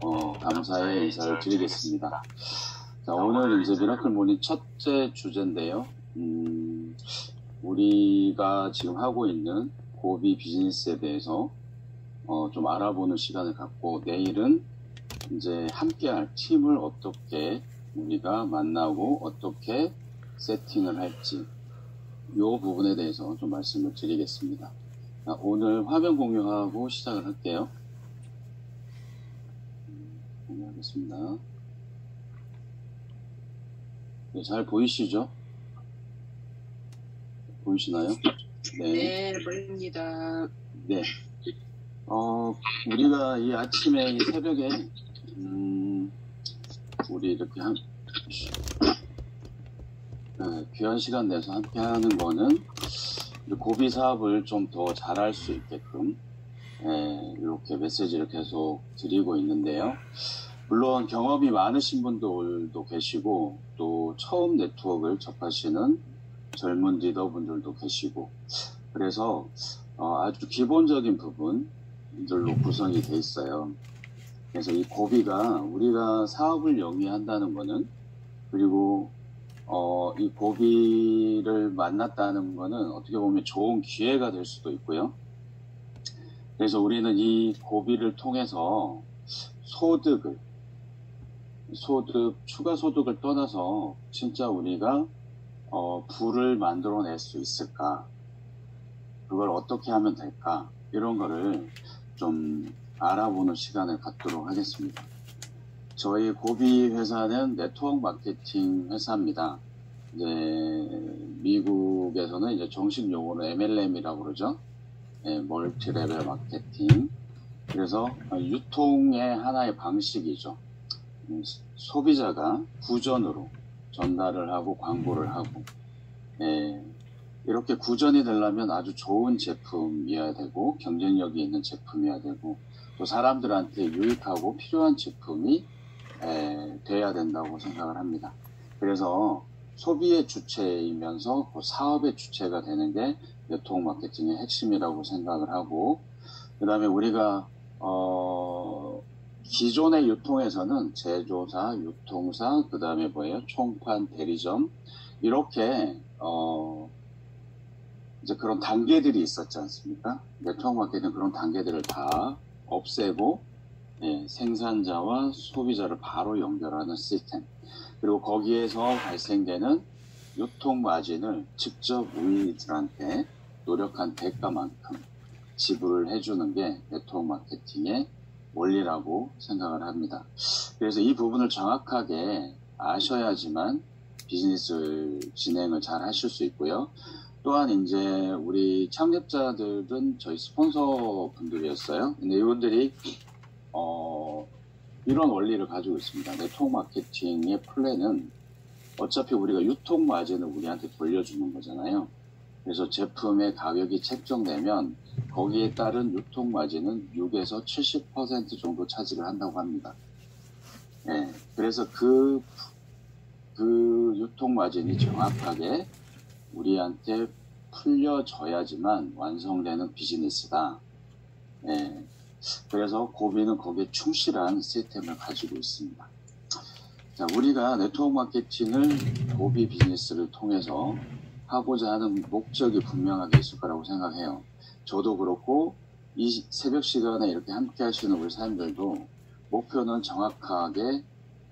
감사의 인사를 드리겠습니다. 자, 오늘 이제 미라클 모닝 첫째 주제인데요. 우리가 지금 하고 있는 고비 비즈니스에 대해서 좀 알아보는 시간을 갖고, 내일은 이제 함께할 팀을 어떻게 우리가 만나고 어떻게 세팅을 할지, 이 부분에 대해서 좀 말씀을 드리겠습니다. 자, 오늘 화면 공유하고 시작을 할게요. 공유하겠습니다. 네, 잘 보이시죠? 보이시나요? 네, 보입니다. 네. 우리가 이 아침에, 이 새벽에, 우리 이렇게 귀한 시간 내서 함께 하는 거는 고비 사업을 좀 더 잘할 수 있게끔, 이렇게 메시지를 계속 드리고 있는데요. 물론 경험이 많으신 분들도 계시고, 또 처음 네트워크를 접하시는 젊은 리더분들도 계시고, 그래서 아주 기본적인 부분들로 구성이 돼 있어요. 그래서 이 고비가, 우리가 사업을 영위한다는 거는, 그리고 이 고비를 만났다는 거는 어떻게 보면 좋은 기회가 될 수도 있고요. 그래서 우리는 이 고비를 통해서 추가 소득을 떠나서 진짜 우리가 부를 만들어낼 수 있을까? 그걸 어떻게 하면 될까? 이런 거를 좀 알아보는 시간을 갖도록 하겠습니다. 저희 고비 회사는 네트워크 마케팅 회사입니다. 이제 미국에서는 이제 정식 용어로 MLM이라고 그러죠. 멀티 레벨 마케팅. 그래서 유통의 하나의 방식이죠. 소비자가 구전으로 전달을 하고 광고를 하고, 이렇게 구전이 되려면 아주 좋은 제품이어야 되고, 경쟁력이 있는 제품이어야 되고, 또 사람들한테 유익하고 필요한 제품이 돼야 된다고 생각을 합니다. 그래서 소비의 주체이면서 그 사업의 주체가 되는 게 네트워크 마케팅의 핵심이라고 생각을 하고, 그 다음에 우리가 기존의 유통에서는 제조사, 유통사, 그 다음에 뭐예요? 총판, 대리점, 이렇게 이제 그런 단계들이 있었지 않습니까? 네트워크 마케팅은 그런 단계들을 다 없애고, 생산자와 소비자를 바로 연결하는 시스템, 그리고 거기에서 발생되는 유통 마진을 직접 우리들한테 노력한 대가만큼 지불을 해주는 게 네트워크 마케팅의 원리라고 생각을 합니다. 그래서 이 부분을 정확하게 아셔야지만 비즈니스 진행을 잘 하실 수 있고요. 또한 이제 우리 창립자들은 저희 스폰서 분들이었어요. 근데 이분들이 이런 원리를 가지고 있습니다. 네트워크 마케팅의 플랜은 어차피 우리가 유통 마진을 우리한테 돌려주는 거잖아요. 그래서 제품의 가격이 책정되면 거기에 따른 유통 마진은 6에서 70% 정도 차지를 한다고 합니다. 그래서 그 유통 마진이 정확하게 우리한테 풀려져야지만 완성되는 비즈니스다. 그래서 고비는 거기에 충실한 시스템을 가지고 있습니다. 자, 우리가 네트워크 마케팅을 고비 비즈니스를 통해서 하고자 하는 목적이 분명하게 있을 거라고 생각해요. 저도 그렇고 이 새벽 시간에 이렇게 함께 하시는 우리 사람들도 목표는 정확하게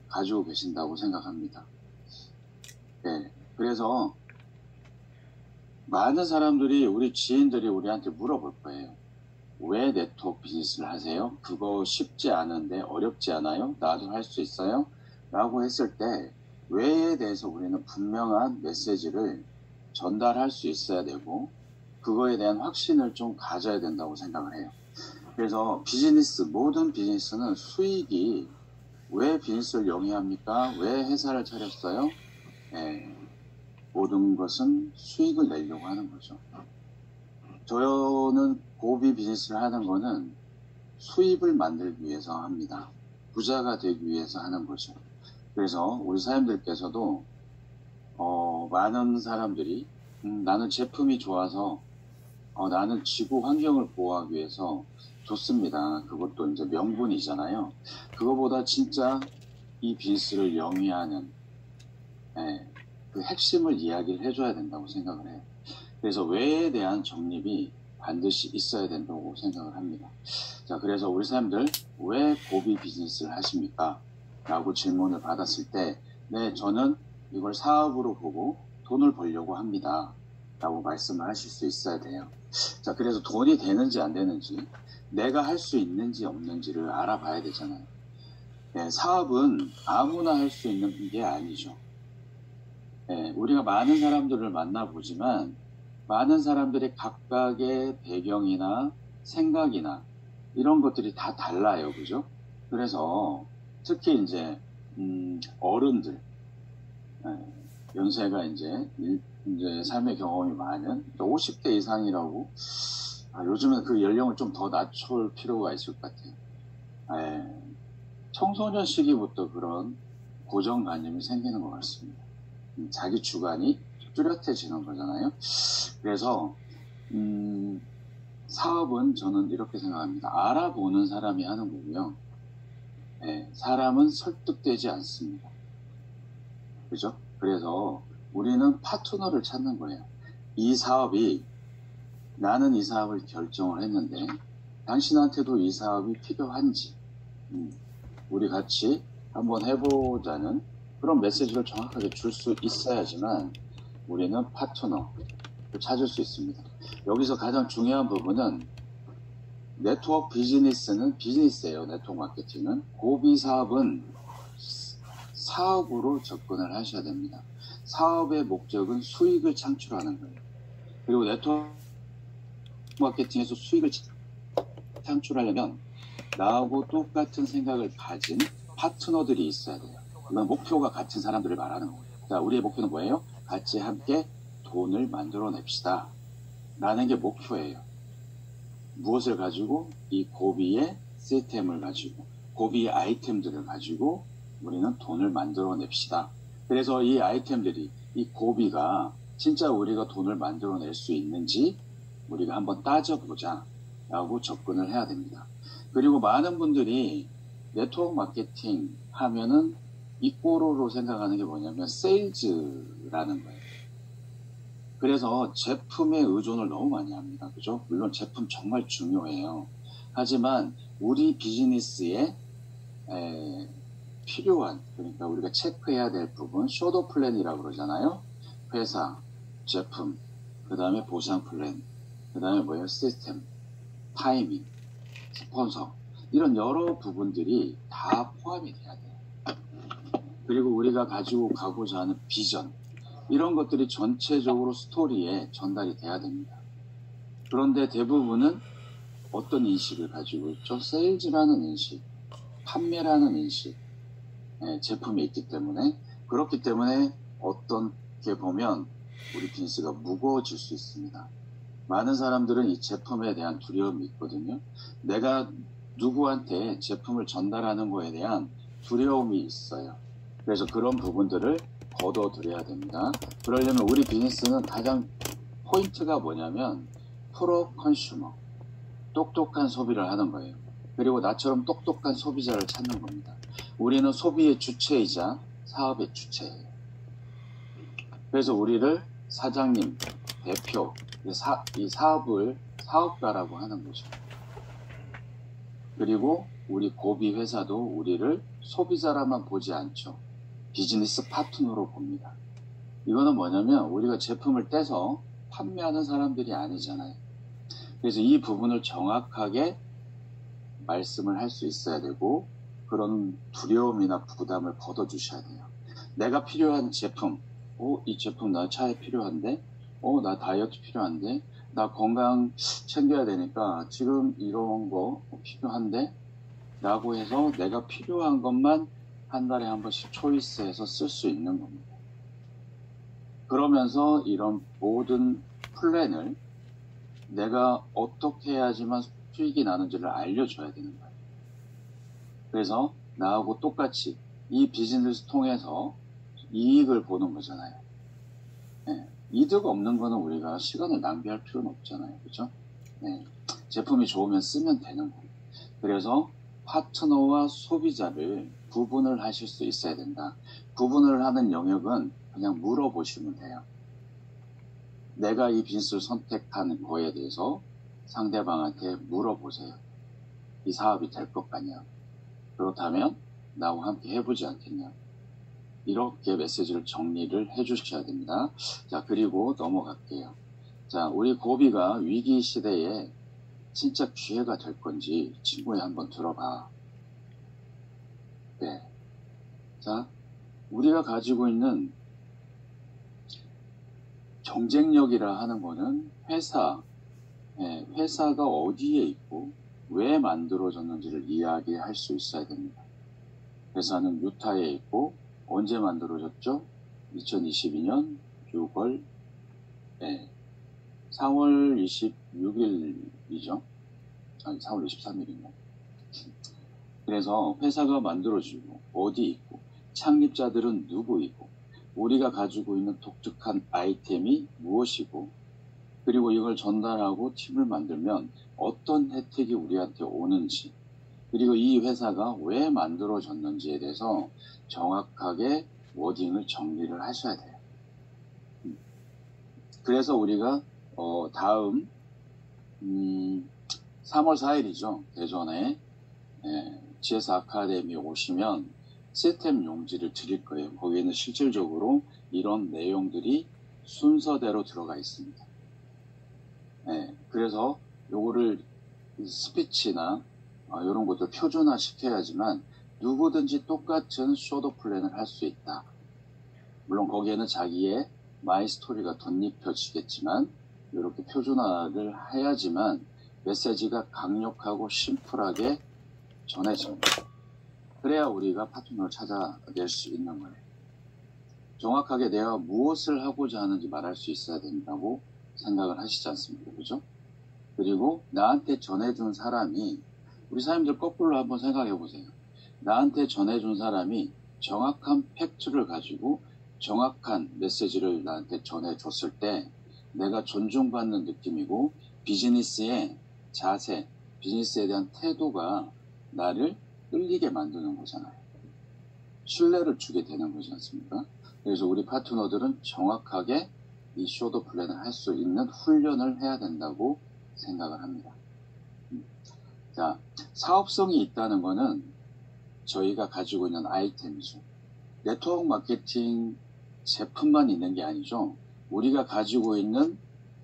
가지고 계신다고 생각합니다. 그래서 많은 사람들이, 우리 지인들이 우리한테 물어볼 거예요. 왜 네트워크 비즈니스를 하세요? 그거 쉽지 않은데, 어렵지 않아요? 나도 할 수 있어요? 라고 했을 때 왜에 대해서 우리는 분명한 메시지를 전달할 수 있어야 되고, 그거에 대한 확신을 좀 가져야 된다고 생각을 해요. 그래서 모든 비즈니스는 수익이, 왜 비즈니스를 영위합니까? 왜 회사를 차렸어요? 모든 것은 수익을 내려고 하는 거죠. 저는 고비 비즈니스를 하는 거는 수입을 만들기 위해서 합니다. 부자가 되기 위해서 하는 거죠. 그래서 우리 사장님들께서도 많은 사람들이 나는 제품이 좋아서 나는 지구 환경을 보호하기 위해서 좋습니다. 그것도 이제 명분이잖아요. 그거보다 진짜 이 비즈니스를 영위하는 그 핵심을 이야기를 해줘야 된다고 생각을 해요. 그래서 왜에 대한 정립이 반드시 있어야 된다고 생각을 합니다. 자, 그래서 우리 사람들 왜 고비 비즈니스를 하십니까? 라고 질문을 받았을 때, 네, 저는 이걸 사업으로 보고 돈을 벌려고 합니다. 라고 말씀을 하실 수 있어야 돼요. 자, 그래서 돈이 되는지 안 되는지, 내가 할 수 있는지 없는지를 알아봐야 되잖아요. 네, 사업은 아무나 할 수 있는 게 아니죠. 네, 우리가 많은 사람들을 만나보지만 많은 사람들의 각각의 배경이나 생각이나 이런 것들이 다 달라요. 그죠? 그래서 특히 이제 어른들, 연세가 이제 삶의 경험이 많은 50대 이상이라고 요즘은 그 연령을 좀 더 낮출 필요가 있을 것 같아요. 청소년 시기부터 그런 고정관념이 생기는 것 같습니다. 자기 주관이 뚜렷해지는 거잖아요. 그래서 사업은 저는 이렇게 생각합니다. 알아보는 사람이 하는 거고요. 사람은 설득되지 않습니다. 그죠? 그래서 우리는 파트너를 찾는 거예요. 이 사업이 나는 이 사업을 결정을 했는데 당신한테도 이 사업이 필요한지 우리 같이 한번 해보자는 그런 메시지를 정확하게 줄 수 있어야지만 우리는 파트너를 찾을 수 있습니다. 여기서 가장 중요한 부분은 네트워크 비즈니스는 비즈니스예요. 네트워크 마케팅은. 고비 사업은 사업으로 접근을 하셔야 됩니다. 사업의 목적은 수익을 창출하는 거예요. 그리고 네트워크 마케팅에서 수익을 창출하려면 나하고 똑같은 생각을 가진 파트너들이 있어야 돼요. 이건 목표가 같은 사람들을 말하는 거예요. 자, 우리의 목표는 뭐예요? 같이 함께 돈을 만들어냅시다. 라는 게 목표예요. 무엇을 가지고? 이 고비의 시스템을 가지고, 고비의 아이템들을 가지고 우리는 돈을 만들어냅시다. 그래서 이 아이템들이, 이 고비가 진짜 우리가 돈을 만들어낼 수 있는지 우리가 한번 따져보자 라고 접근을 해야 됩니다. 그리고 많은 분들이 네트워크 마케팅 하면은 이꼬로로 생각하는 게 뭐냐면 세일즈라는 거예요. 그래서 제품에 의존을 너무 많이 합니다. 그죠? 물론 제품 정말 중요해요. 하지만 우리 비즈니스에 필요한, 그러니까 우리가 체크해야 될 부분, 쇼도 플랜이라고 그러잖아요. 회사, 제품, 그 다음에 보상 플랜, 그 다음에 뭐예요? 시스템, 타이밍, 스폰서, 이런 여러 부분들이 다 포함이 돼야 돼요. 그리고 우리가 가지고 가고자 하는 비전, 이런 것들이 전체적으로 스토리에 전달이 돼야 됩니다. 그런데 대부분은 어떤 인식을 가지고 있죠? 세일즈라는 인식, 판매라는 인식, 제품이 있기 때문에, 그렇기 때문에 어떻게 보면 우리 비즈니스가 무거워질 수 있습니다. 많은 사람들은 이 제품에 대한 두려움이 있거든요. 내가 누구한테 제품을 전달하는 거에 대한 두려움이 있어요. 그래서 그런 부분들을 걷어들여야 됩니다. 그러려면 우리 비즈니스는 가장 포인트가 뭐냐면 프로 컨슈머, 똑똑한 소비를 하는 거예요. 그리고 나처럼 똑똑한 소비자를 찾는 겁니다. 우리는 소비의 주체이자 사업의 주체예요. 그래서 우리를 사장님, 대표, 이 사업을 사업가라고 하는 거죠. 그리고 우리 고비 회사도 우리를 소비자라만 보지 않죠. 비즈니스 파트너로 봅니다. 이거는 뭐냐면 우리가 제품을 떼서 판매하는 사람들이 아니잖아요. 그래서 이 부분을 정확하게 말씀을 할 수 있어야 되고 그런 두려움이나 부담을 걷어주셔야 돼요. 내가 필요한 제품, 이 제품 나 차에 필요한데, 나 다이어트 필요한데, 나 건강 챙겨야 되니까 지금 이런 거 필요한데 라고 해서 내가 필요한 것만 한 달에 한 번씩 초이스해서 쓸 수 있는 겁니다. 그러면서 이런 모든 플랜을 내가 어떻게 해야지만 수익이 나는지를 알려줘야 되는 거예요. 그래서 나하고 똑같이 이 비즈니스 통해서 이익을 보는 거잖아요. 이득 없는 거는 우리가 시간을 낭비할 필요는 없잖아요. 그죠? 제품이 좋으면 쓰면 되는 거예요. 그래서 파트너와 소비자를 구분을 하실 수 있어야 된다. 구분을 하는 영역은 그냥 물어보시면 돼요. 내가 이 빈스를 선택한 거에 대해서 상대방한테 물어보세요. 이 사업이 될 것 같냐? 그렇다면 나와 함께 해보지 않겠냐? 이렇게 메시지를 정리를 해주셔야 됩니다. 자, 그리고 넘어갈게요. 자, 우리 고비가 위기 시대에 진짜 기회가 될 건지 친구에 한번 들어봐. 네. 자, 우리가 가지고 있는 경쟁력이라 하는 거는 회사가 어디에 있고 왜 만들어졌는지를 이야기할 수 있어야 됩니다. 회사는 유타에 있고 언제 만들어졌죠? 2022년 6월 4월 26일이죠. 아니 4월 23일인가. 그래서 회사가 만들어지고 어디 있고 창립자들은 누구이고 우리가 가지고 있는 독특한 아이템이 무엇이고 그리고 이걸 전달하고 팀을 만들면 어떤 혜택이 우리한테 오는지 그리고 이 회사가 왜 만들어졌는지에 대해서 정확하게 워딩을 정리를 하셔야 돼요. 그래서 우리가 다음 3월 4일이죠. 대전에 GS 아카데미 오시면 시스템 용지를 드릴 거예요. 거기에는 실질적으로 이런 내용들이 순서대로 들어가 있습니다. 그래서 요거를 스피치나 이런 것들 표준화 시켜야지만 누구든지 똑같은 쇼더 플랜을 할 수 있다. 물론 거기에는 자기의 마이 스토리가 덧입혀지겠지만 이렇게 표준화를 해야지만 메시지가 강력하고 심플하게 전해집니다. 그래야 우리가 파트너를 찾아낼 수 있는 거예요. 정확하게 내가 무엇을 하고자 하는지 말할 수 있어야 된다고 생각을 하시지 않습니까? 그죠? 그리고 나한테 전해준 사람이 우리 사람들 거꾸로 한번 생각해 보세요. 나한테 전해준 사람이 정확한 팩트를 가지고 정확한 메시지를 나한테 전해줬을 때 내가 존중받는 느낌이고 비즈니스의 자세, 비즈니스에 대한 태도가 나를 끌리게 만드는 거잖아요. 신뢰를 주게 되는 거지 않습니까? 그래서 우리 파트너들은 정확하게 이 쇼더 플랜을 할 수 있는 훈련을 해야 된다고 생각을 합니다. 자, 사업성이 있다는 거는 저희가 가지고 있는 아이템이죠. 네트워크 마케팅 제품만 있는 게 아니죠. 우리가 가지고 있는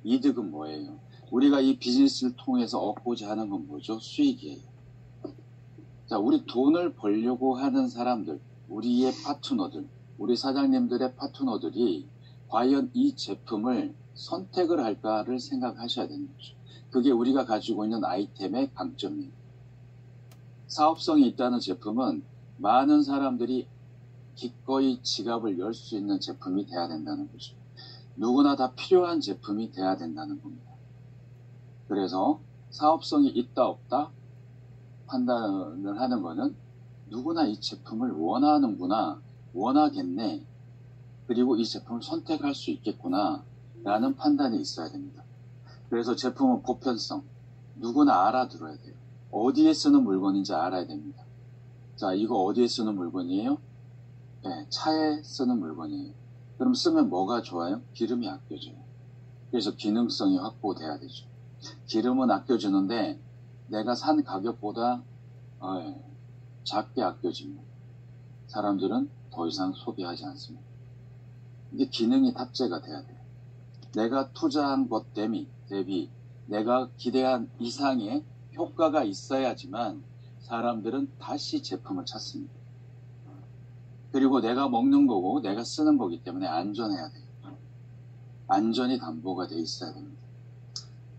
이득은 뭐예요? 우리가 이 비즈니스를 통해서 얻고자 하는 건 뭐죠? 수익이에요. 자, 우리 돈을 벌려고 하는 사람들, 우리의 파트너들, 우리 사장님들의 파트너들이 과연 이 제품을 선택을 할까를 생각하셔야 되는 거죠. 그게 우리가 가지고 있는 아이템의 강점이에요. 사업성이 있다는 제품은 많은 사람들이 기꺼이 지갑을 열 수 있는 제품이 돼야 된다는 거죠. 누구나 다 필요한 제품이 돼야 된다는 겁니다. 그래서 사업성이 있다 없다 판단을 하는 거는 누구나 이 제품을 원하는구나, 원하겠네, 그리고 이 제품을 선택할 수 있겠구나 라는 판단이 있어야 됩니다. 그래서 제품은 보편성, 누구나 알아들어야 돼요. 어디에 쓰는 물건인지 알아야 됩니다. 자, 이거 어디에 쓰는 물건이에요? 네, 차에 쓰는 물건이에요. 그럼 쓰면 뭐가 좋아요? 기름이 아껴져요. 그래서 기능성이 확보돼야 되죠. 기름은 아껴주는데 내가 산 가격보다 작게 아껴집니다. 사람들은 더 이상 소비하지 않습니다. 이게 기능이 탑재가 돼야 돼요. 내가 투자한 것 대비 내가 기대한 이상의 효과가 있어야지만 사람들은 다시 제품을 찾습니다. 그리고 내가 먹는 거고 내가 쓰는 거기 때문에 안전해야 돼요. 안전이 담보가 돼 있어야 됩니다.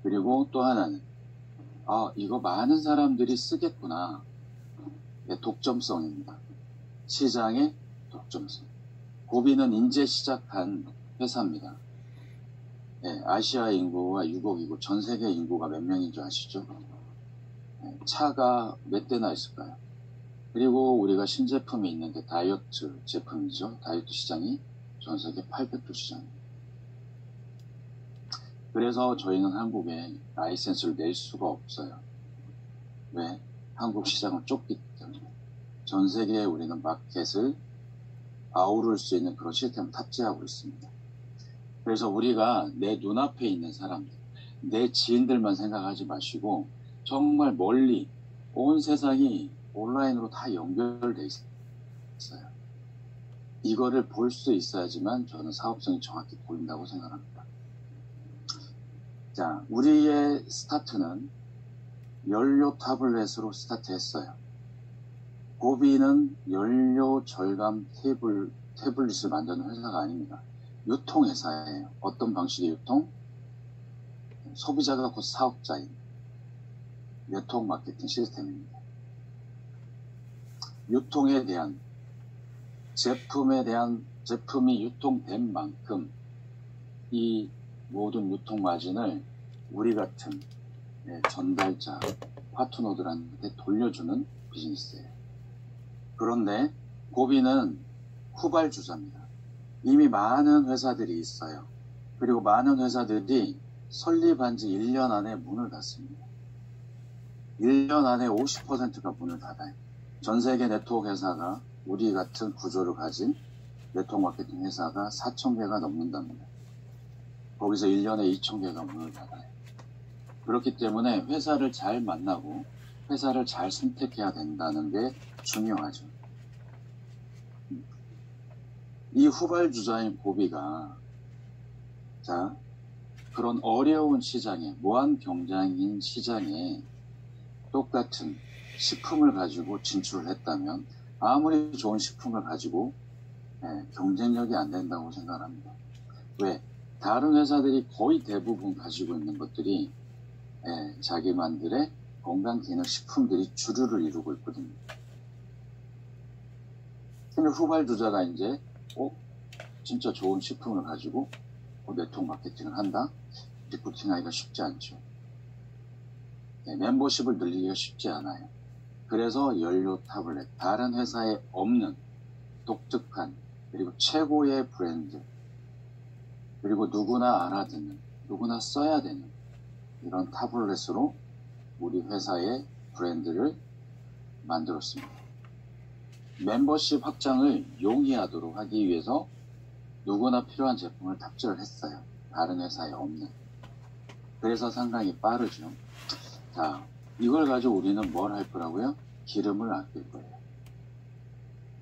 그리고 또 하나는 이거 많은 사람들이 쓰겠구나. 독점성입니다. 시장의 독점성. 고비는 이제 시작한 회사입니다. 아시아 인구가 6억이고 전 세계 인구가 몇 명인 줄 아시죠? 차가 몇 대나 있을까요? 그리고 우리가 신제품이 있는데 다이어트 제품이죠. 다이어트 시장이 전 세계 800조 시장입니다. 그래서 저희는 한국에 라이센스를 낼 수가 없어요. 왜? 한국 시장은 좁기 때문에. 전 세계에 우리는 마켓을 아우를 수 있는 그런 시스템을 탑재하고 있습니다. 그래서 우리가 내 눈앞에 있는 사람들, 내 지인들만 생각하지 마시고 정말 멀리 온 세상이 온라인으로 다 연결돼 있어요. 이거를 볼 수 있어야지만 저는 사업성이 정확히 보인다고 생각합니다. 자, 우리의 스타트는 연료 타블렛으로 스타트했어요. 고비는 연료 절감 태블릿을 만드는 회사가 아닙니다. 유통회사예요. 어떤 방식의 유통? 소비자가 곧 사업자인 네트워크 마케팅 시스템입니다. 유통에 대한 제품이 유통된 만큼 이 모든 유통 마진을 우리 같은 전달자, 파트너들한테 돌려주는 비즈니스예요. 그런데 고비는 후발주자입니다. 이미 많은 회사들이 있어요. 그리고 많은 회사들이 설립한 지 1년 안에 문을 닫습니다. 1년 안에 50%가 문을 닫아요. 전 세계 네트워크 회사가 우리 같은 구조를 가진 네트워크 마케팅 회사가 4,000개가 넘는답니다. 거기서 1년에 2,000개가 문을 닫아요. 그렇기 때문에 회사를 잘 만나고 회사를 잘 선택해야 된다는 게 중요하죠. 이 후발주자인 고비가 그런 어려운 시장에, 무한 경쟁인 시장에 똑같은 식품을 가지고 진출을 했다면 아무리 좋은 식품을 가지고 경쟁력이 안 된다고 생각합니다. 왜? 다른 회사들이 거의 대부분 가지고 있는 것들이 자기만들의 건강기능식품들이 주류를 이루고 있거든요. 근데 후발주자가 이제 진짜 좋은 식품을 가지고 네트워크 마케팅을 한다? 리크루팅하기가 쉽지 않죠. 멤버십을 늘리기가 쉽지 않아요. 그래서 연료 타블렛, 다른 회사에 없는 독특한 그리고 최고의 브랜드, 그리고 누구나 알아듣는, 누구나 써야 되는 이런 타블렛으로 우리 회사의 브랜드를 만들었습니다. 멤버십 확장을 용이하도록 하기 위해서 누구나 필요한 제품을 탑재를 했어요. 다른 회사에 없는. 그래서 상당히 빠르죠. 자, 이걸 가지고 우리는 뭘 할 거라고요? 기름을 아낄 거예요.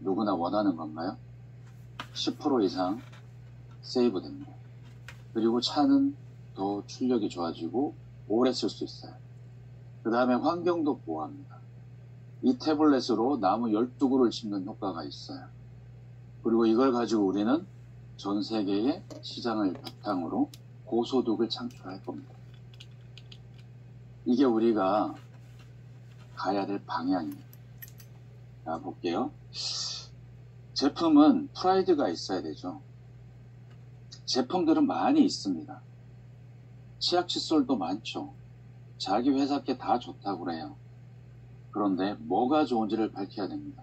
누구나 원하는 건가요? 10% 이상 세이브 됩니다. 그리고 차는 더 출력이 좋아지고 오래 쓸 수 있어요. 그 다음에 환경도 보호합니다. 이 태블릿으로 나무 12그루를 심는 효과가 있어요. 그리고 이걸 가지고 우리는 전 세계의 시장을 바탕으로 고소득을 창출할 겁니다. 이게 우리가 가야 될 방향이에요. 자, 볼게요. 제품은 프라이드가 있어야 되죠. 제품들은 많이 있습니다. 치약 칫솔도 많죠. 자기 회사께 다 좋다고 그래요. 그런데 뭐가 좋은지를 밝혀야 됩니다.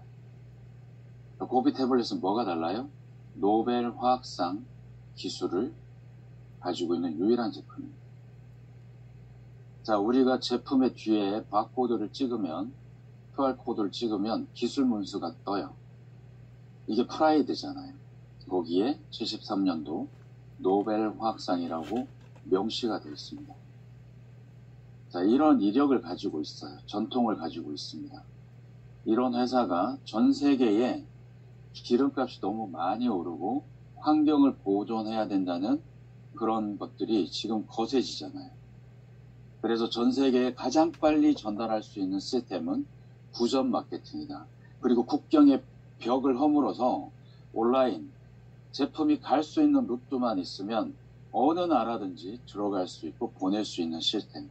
고비 태블릿은 뭐가 달라요? 노벨 화학상 기술을 가지고 있는 유일한 제품입니다. 자, 우리가 제품의 뒤에 바코드를 찍으면, QR코드를 찍으면 기술 문수가 떠요. 이게 프라이드잖아요. 거기에 73년도 노벨 화학상이라고 명시가 되어 있습니다. 자, 이런 이력을 가지고 있어요. 전통을 가지고 있습니다. 이런 회사가 전 세계에 기름값이 너무 많이 오르고 환경을 보존해야 된다는 그런 것들이 지금 거세지잖아요. 그래서 전 세계에 가장 빨리 전달할 수 있는 시스템은 구전 마케팅이다. 그리고 국경의 벽을 허물어서 온라인 제품이 갈 수 있는 루트만 있으면 어느 나라든지 들어갈 수 있고 보낼 수 있는 시스템.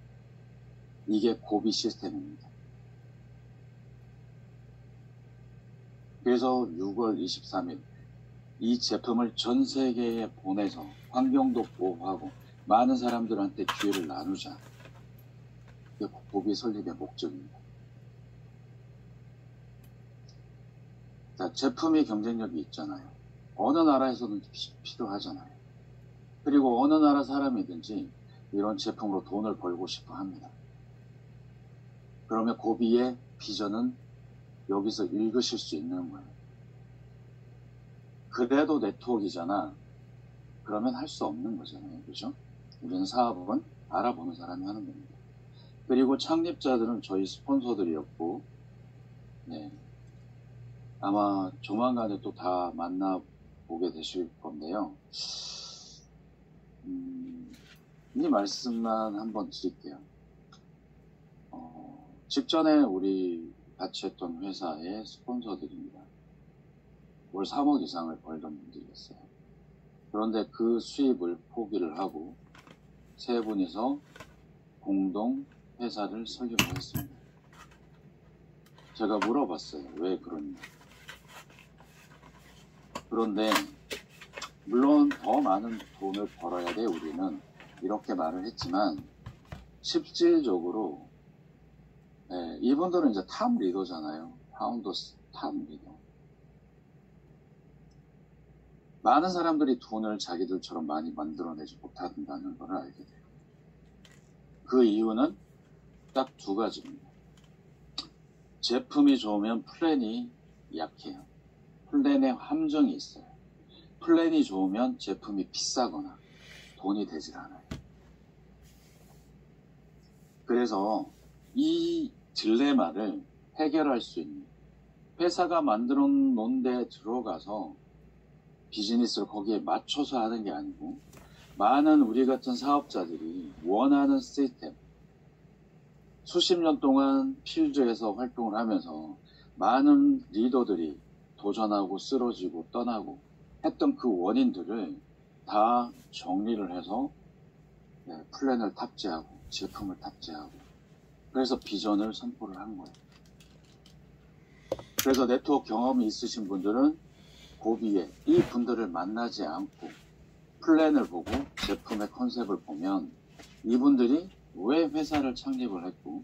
이게 고비 시스템입니다. 그래서 6월 23일 이 제품을 전 세계에 보내서 환경도 보호하고 많은 사람들한테 기회를 나누자. 이게 고비 설립의 목적입니다. 자, 제품이 경쟁력이 있잖아요. 어느 나라에서든 필요하잖아요. 그리고 어느 나라 사람이든지 이런 제품으로 돈을 벌고 싶어 합니다. 그러면 고비의 비전은 여기서 읽으실 수 있는 거예요. 그래도 네트워크이잖아. 그러면 할 수 없는 거잖아요. 그죠? 우리는 사업은 알아보는 사람이 하는 겁니다. 그리고 창립자들은 저희 스폰서들이었고, 네. 아마 조만간에 또 다 만나보게 되실 건데요. 이 말씀만 한번 드릴게요. 직전에 우리 같이 했던 회사의 스폰서들입니다. 월 3억 이상을 벌던 분들이었어요. 그런데 그 수입을 포기를 하고 세 분이서 공동 회사를 설립을 했습니다. 제가 물어봤어요. 왜 그러냐. 그런데 물론 더 많은 돈을 벌어야 돼 우리는 이렇게 말을 했지만 실질적으로 이분들은 이제 탑 리더잖아요. 파운더스 탑 리더. 많은 사람들이 돈을 자기들처럼 많이 만들어내지 못한다는 걸 알게 돼요. 그 이유는 딱 두 가지입니다. 제품이 좋으면 플랜이 약해요. 플랜에 함정이 있어요. 플랜이 좋으면 제품이 비싸거나 돈이 되질 않아요. 그래서 이 딜레마를 해결할 수 있는 회사가 만들어 놓은 데 들어가서 비즈니스를 거기에 맞춰서 하는 게 아니고 많은 우리 같은 사업자들이 원하는 시스템 수십 년 동안 필드에서 활동을 하면서 많은 리더들이 도전하고 쓰러지고 떠나고 했던 그 원인들을 다 정리를 해서 플랜을 탑재하고 제품을 탑재하고 그래서 비전을 선포를 한 거예요. 그래서 네트워크 경험이 있으신 분들은 고비에 이 분들을 만나지 않고 플랜을 보고 제품의 컨셉을 보면 이분들이 왜 회사를 창립을 했고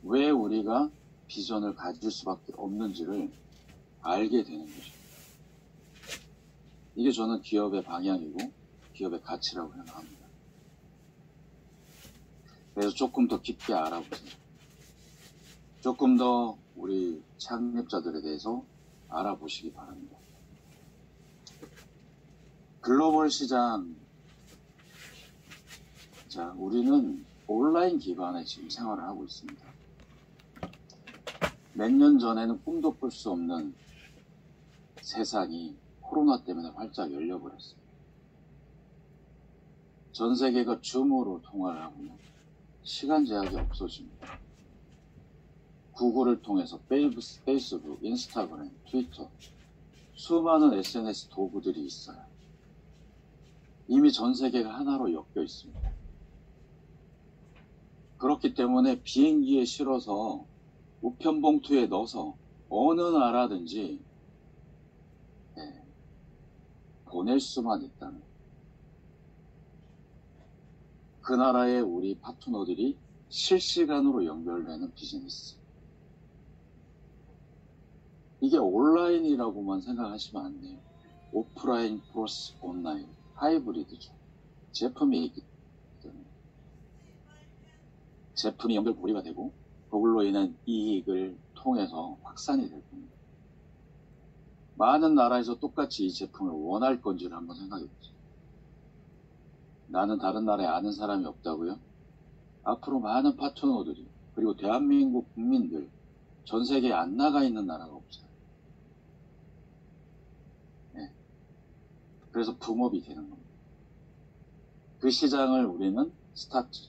왜 우리가 비전을 가질 수밖에 없는지를 알게 되는 거죠. 이게 저는 기업의 방향이고 기업의 가치라고 생각합니다. 그래서 조금 더 깊게 알아보세요. 조금 더 우리 창립자들에 대해서 알아보시기 바랍니다. 글로벌 시장, 자, 우리는 온라인 기반의 지금 생활을 하고 있습니다. 몇 년 전에는 꿈도 꿀 수 없는 세상이 코로나 때문에 활짝 열려버렸어요. 전 세계가 줌으로 통화를 하고요. 시간 제약이 없어집니다. 구글을 통해서 페이스북, 인스타그램, 트위터, 수많은 SNS 도구들이 있어요. 이미 전 세계가 하나로 엮여 있습니다. 그렇기 때문에 비행기에 실어서 우편봉투에 넣어서 어느 나라든지 보낼 수만 있다면 그 나라의 우리 파트너들이 실시간으로 연결되는 비즈니스. 이게 온라인이라고만 생각하시면 안 돼요. 오프라인 플러스 온라인, 하이브리드죠. 제품이 있기 때문에. 제품이 연결 고리가 되고 그걸로 인한 이익을 통해서 확산이 될 겁니다. 많은 나라에서 똑같이 이 제품을 원할 건지를 한번 생각해 보세요. 나는 다른 나라에 아는 사람이 없다고요? 앞으로 많은 파트너들이 그리고 대한민국 국민들 전 세계에 안 나가 있는 나라가 없어요. 네. 그래서 붐업이 되는 겁니다. 그 시장을 우리는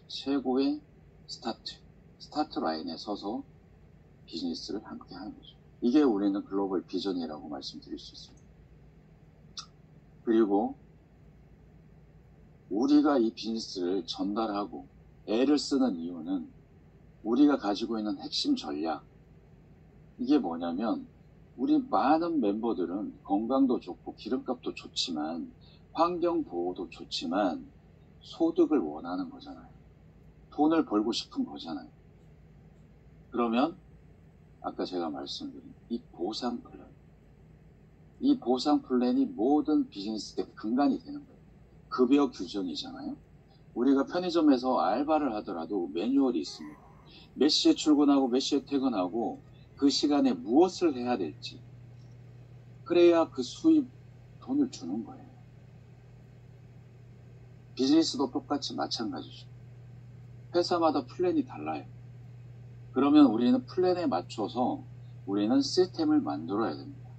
최고의 스타트 라인에 서서 비즈니스를 함께 하는 거죠. 이게 우리는 글로벌 비전이라고 말씀드릴 수 있습니다. 그리고 우리가 이 비즈니스를 전달하고 애를 쓰는 이유는 우리가 가지고 있는 핵심 전략, 이게 뭐냐면 우리 많은 멤버들은 건강도 좋고 기름값도 좋지만 환경보호도 좋지만 소득을 원하는 거잖아요. 돈을 벌고 싶은 거잖아요. 그러면 아까 제가 말씀드린 이 보상 플랜, 이 보상 플랜이 모든 비즈니스의 근간이 되는 거예요. 급여 규정이잖아요. 우리가 편의점에서 알바를 하더라도 매뉴얼이 있습니다. 몇 시에 출근하고 몇 시에 퇴근하고 그 시간에 무엇을 해야 될지. 그래야 그 수입 돈을 주는 거예요. 비즈니스도 똑같이 마찬가지죠. 회사마다 플랜이 달라요. 그러면 우리는 플랜에 맞춰서 우리는 시스템을 만들어야 됩니다.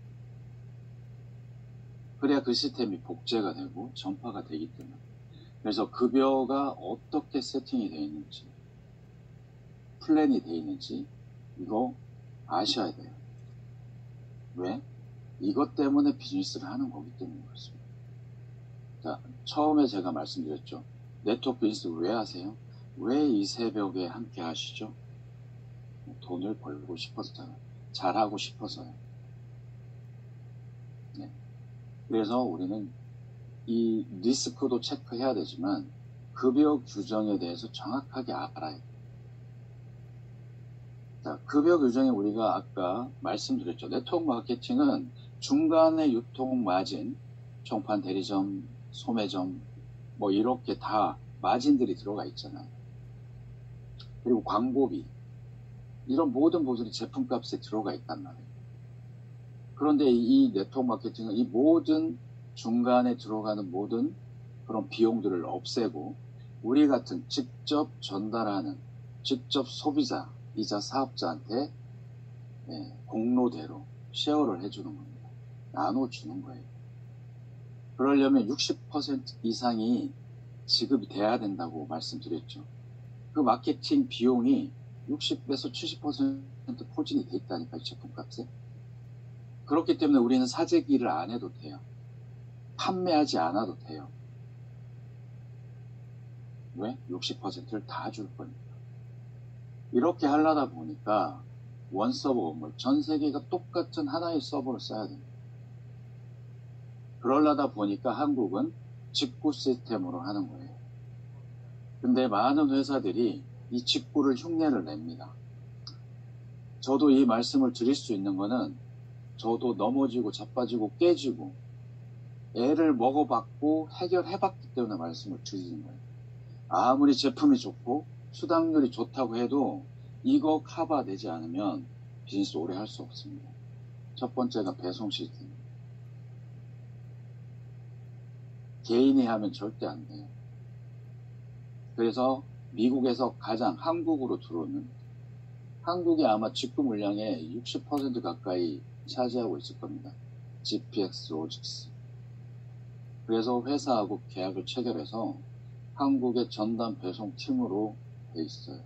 그래야 그 시스템이 복제가 되고 전파가 되기 때문에. 그래서 급여가 어떻게 세팅이 되어 있는지, 플랜이 되어 있는지 이거 아셔야 돼요. 왜? 이것 때문에 비즈니스를 하는 거기 때문에 그렇습니다. 자, 처음에 제가 말씀드렸죠. 네트워크 비즈니스 왜 하세요? 왜 이 새벽에 함께 하시죠? 돈을 벌고 싶어서요. 잘하고 싶어서요. 네. 그래서 우리는 이 리스크도 체크해야 되지만 급여 규정에 대해서 정확하게 알아야 돼요. 자, 급여 규정에 우리가 아까 말씀드렸죠. 네트워크 마케팅은 중간에 유통 마진, 총판 대리점, 소매점 뭐 이렇게 다 마진들이 들어가 있잖아요. 그리고 광고비 이런 모든 부분이 제품값에 들어가 있단 말이에요. 그런데 이 네트워크 마케팅은 이 모든 중간에 들어가는 모든 그런 비용들을 없애고 우리 같은 직접 전달하는 직접 소비자이자 사업자한테 공로대로 쉐어를 해주는 겁니다. 나눠주는 거예요. 그러려면 60% 이상이 지급이 돼야 된다고 말씀드렸죠. 그 마케팅 비용이 60에서 70% 포진이 돼 있다니까요. 제품값에. 그렇기 때문에 우리는 사재기를 안 해도 돼요. 판매하지 않아도 돼요. 왜? 60%를 다 줄 거니까. 이렇게 하려다 보니까 원 서버 건물, 전 세계가 똑같은 하나의 서버를 써야 됩니다. 그러려다 보니까 한국은 직구 시스템으로 하는 거예요. 근데 많은 회사들이 이 직구를 흉내를 냅니다. 저도 이 말씀을 드릴 수 있는 거는 저도 넘어지고 자빠지고 깨지고 애를 먹어봤고 해결해봤기 때문에 말씀을 드리는 거예요. 아무리 제품이 좋고 수당률이 좋다고 해도 이거 커버되지 않으면 비즈니스 오래 할 수 없습니다. 첫 번째가 배송 시스템입니다. 개인이 하면 절대 안 돼요. 그래서 미국에서 가장 한국으로 들어오는 한국이 아마 직구 물량의 60% 가까이 차지하고 있을 겁니다. GPX 로직스. 그래서 회사하고 계약을 체결해서 한국의 전담 배송팀으로 돼 있어요.